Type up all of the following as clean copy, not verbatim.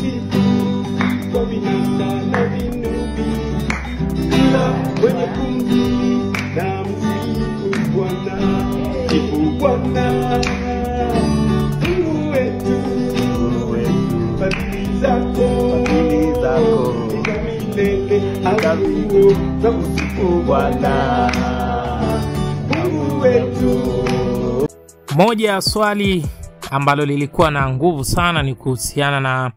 kusifu kwa vinanda na vinubi, kila wenye pumzi na msifu Bwana, sifu Bwana Mungu wetu, fadhili zako za milele, abudu na kusifu Bwana Mungu wetu. Moja ya swali ambalo lilikuwa na nguvu sana ni kuhusiana na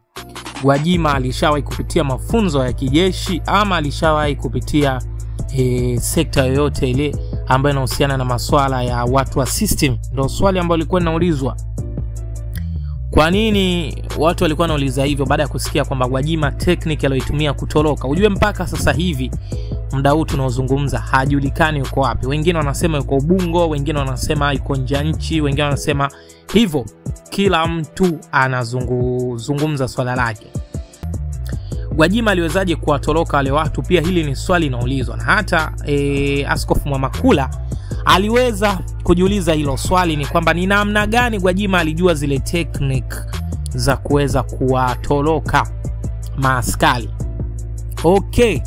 Gwajima alishawahi kupitia mafunzo ya kijeshi ama alishawahi kupitia sekta yoyote ile ambayo inahusiana na masuala ya watu wa system. Ndio swali ambalo lilikuwa linaulizwa. Kwa nini watu walikuwa wanauliza hivyo baada ya kusikia kwamba Gwajima technique aliyotumia kutoroka? Ujue mpaka sasa hivi muda huu tunaozungumza hajulikani yuko wapi. Wengine wanasema yuko Ubungo, wengine wanasema yuko nje nchi, wengine wanasema hivyo. Kila mtu anazungumza swala lake. Gwajima aliwezaje kuwatoroka wale watu? Pia hili ni swali linaulizwa. Na hata Askofu Mwamakula aliweza kujiuliza hilo swali, ni kwamba ni namna gani Gwajima alijua zile technique za kuweza kuwatoroka maaskari. Okay.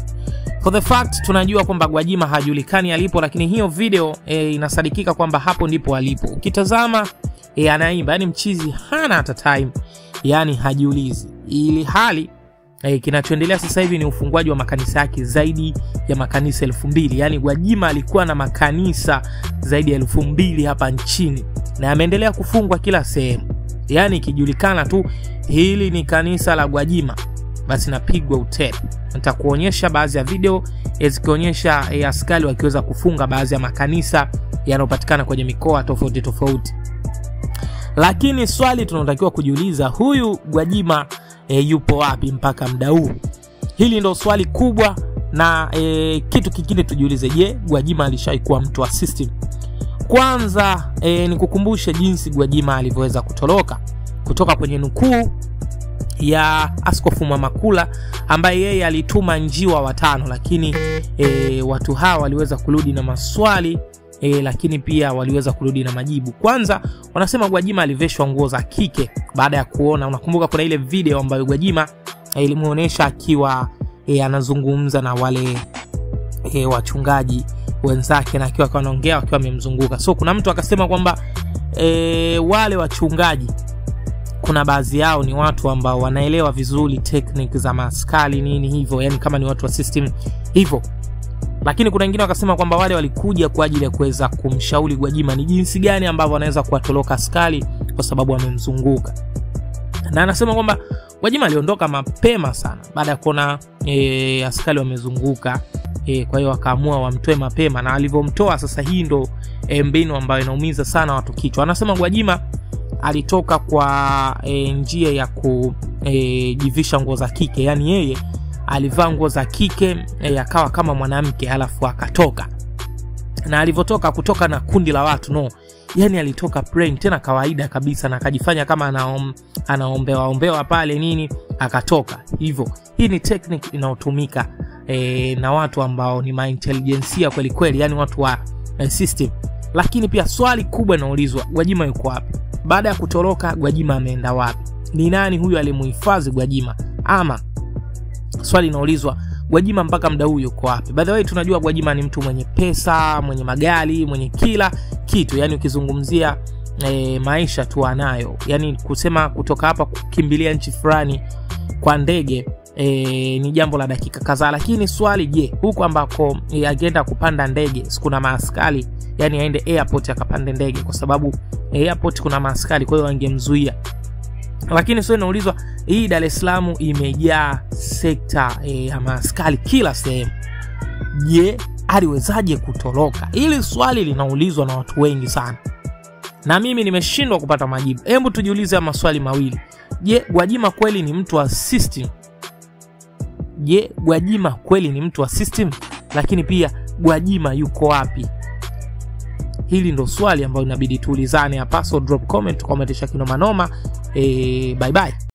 For the fact tunajua kwamba Gwajima hajulikani alipo, lakini hiyo video inasadikika kwamba hapo ndipo alipo. Ukitazama anaimba, yani mchizi hana hata time, yani hajiulizi. Ili hali kinachoendelea sasa hivi ni ufunguaji wa makanisa yake zaidi ya makanisa 2000. Yani Gwajima alikuwa na makanisa zaidi ya 2000 hapa nchini na ameendelea kufungwa kila sehemu. Yani ikijulikana tu hili ni kanisa la Gwajima, basi napigwa utele. Nitakuonyesha baadhi ya video zikionyesha askari wakiweza kufunga baadhi ya makanisa yanayopatikana kwenye mikoa tofauti tofauti. Lakini swali tunatakiwa kujiuliza, huyu Gwajima yupo wapi mpaka muda huu? Hili ndio swali kubwa. Na kitu kingine tujiulize, je, Gwajima alishaikuwa mtu wa system? Kwanza nikukumbushe jinsi Gwajima alivyoweza kutoroka kutoka kwenye nukuu ya Askofu Mwamakula ambaye yeye alituma njiwa 5, lakini watu hawa waliweza kurudi na maswali lakini pia waliweza kurudi na majibu. Kwanza wanasema Gwajima aliveshwa nguo za kike baada ya kuona, unakumbuka kuna ile video ambayo Gwajima ilimuonesha akiwa anazungumza na wale wachungaji wenzake na akiwa anaongea akiwa amemzunguka. So kuna mtu akasema kwamba wale wachungaji kuna baadhi yao ni watu ambao wanaelewa vizuri technique za maaskari nini hivyo, yani kama ni watu wa system hivyo. Lakini kuna wengine wakasema kwamba wale walikuja kwa ajili ya kuweza kumshauri Gwajima ni jinsi gani ambavyo anaweza kuwatoroka askari kwa sababu amemzunguka. Na anasema kwamba Gwajima aliondoka mapema sana baada ya kuona askari wamezunguka, kwa hiyo akaamua wamtoe mapema, na alivyomtoa sasa hii ndo mbinu ambayo inaumiza sana watu kichwa. Anasema Gwajima alitoka kwa njia ya kujivisha nguo za kike, yani yeye alivaa nguo za kike akawa kama mwanamke halafu akatoka. Na alivyotoka kutoka na kundi la watu yani alitoka plain tena kawaida kabisa na akajifanya kama anaombewa pale nini, akatoka hivyo. Hii ni technique inayotumika na watu ambao ni ma-intelligentsia kweli kweli, yani watu wa system. Lakini pia swali kubwa linaulizwa, Gwajima yuko wapi? Baada ya kutoroka Gwajima ameenda wapi? Ni nani huyu alimuhifadhi Gwajima? Ama swali linaulizwa, Gwajima mpaka muda huu yuko wapi? By the way, tunajua Gwajima ni mtu mwenye pesa, mwenye magari, mwenye kila kitu. Yani ukizungumzia maisha tu anayo. Yani kusema kutoka hapa kukimbilia nchi fulani kwa ndege ni jambo la dakika kadhaa. Lakini swali, je, huko ambako agenda kupanda ndege sikuna maaskari, yani aende airport akapande ndege? Kwa sababu airport kuna maaskari, kwa hiyo wangemzuia. Lakini swali linaulizwa, hii Dar es Salaam imejaa sekta ya maaskari kila sehemu. Je, aliwezaje kutoroka? Hili swali linaulizwa na watu wengi sana, na mimi nimeshindwa kupata majibu. Hebu tujiulize maswali mawili. Je, Gwajima kweli ni mtu wa system? Je, Gwajima kweli ni mtu wa system? Lakini pia Gwajima yuko wapi? Hili ndo swali ambalo inabidi tuulizane hapa. So drop comment, komentisha kinoma noma. Bye bye.